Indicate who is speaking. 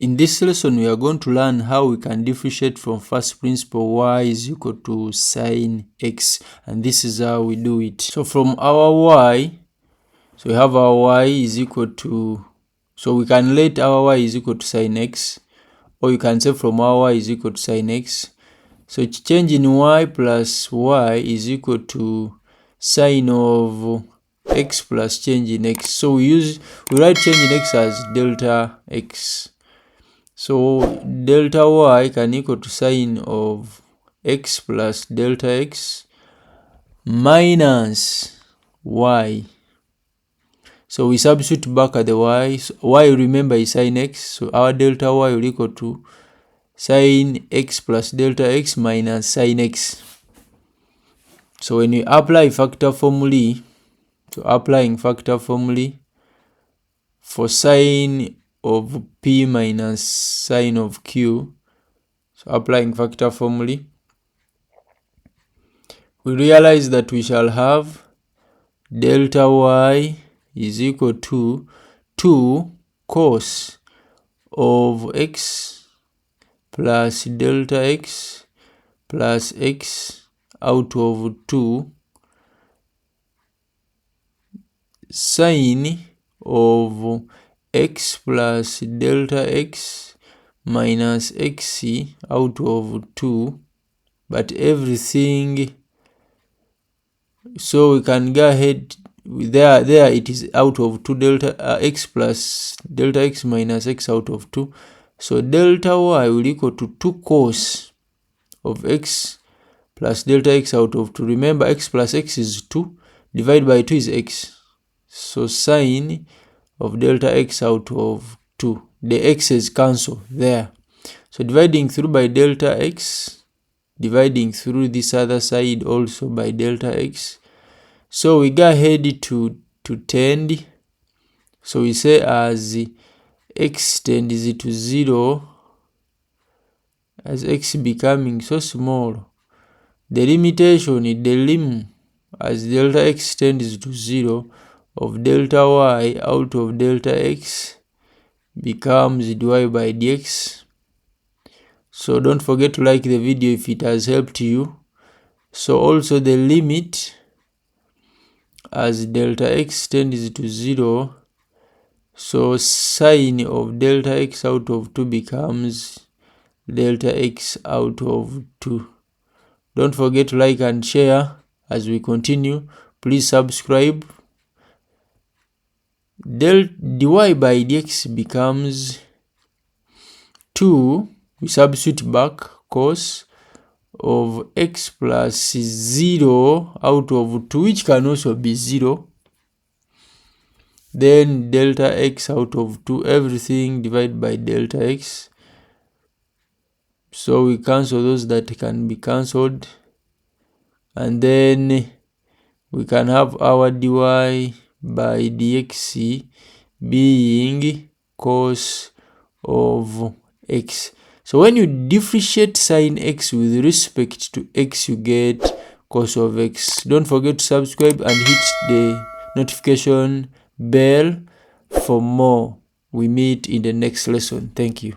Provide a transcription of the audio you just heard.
Speaker 1: In this lesson, we are going to learn how we can differentiate from first principle y is equal to sine x, and this is how we do it. So from our y, so we have our y is equal to, so we can let our y is equal to sine x, or you can say from our y is equal to sine x. So change in y plus y is equal to sine of x plus change in x. So we write change in x as delta x. So delta y can equal to sine of x plus delta x minus y. So we substitute back at the y. So y, remember, is sine x. So our delta y will equal to sine x plus delta x minus sine x. So when we apply factor formulae, so applying factor formulae for sine of p minus sine of q, so applying factor formulae, we realize that we shall have delta y is equal to 2 cos of x plus delta x plus x out of 2 sine of x plus delta x minus x out of 2, but everything, so we can go ahead there it is out of 2 delta x plus delta x minus x out of 2. So delta y will equal to 2 cos of x plus delta x out of 2. Remember, x plus x is 2, divided by 2 is x. So sine of delta x out of 2, the x's cancel there. So dividing through by delta x, dividing through this other side also by delta x. So we go ahead to tend. So we say as x tends to 0, as x becoming so small, the limitation is the lim as delta x tends to 0 of delta y out of delta x becomes dy by dx. So don't forget to like the video if it has helped you. So also the limit as delta x tends to 0, so sine of delta x out of 2 becomes delta x out of 2. Don't forget to like and share as we continue. Please subscribe. Dy by dx becomes 2, we substitute back, cos of x plus 0 out of 2, which can also be 0. Then delta x out of 2, everything divided by delta x. So we cancel those that can be cancelled. And then we can have our dy by dx being cos of x. So when you differentiate sine x with respect to x, you get cos of x. Don't forget to subscribe and hit the notification bell for more. We meet in the next lesson. Thank you.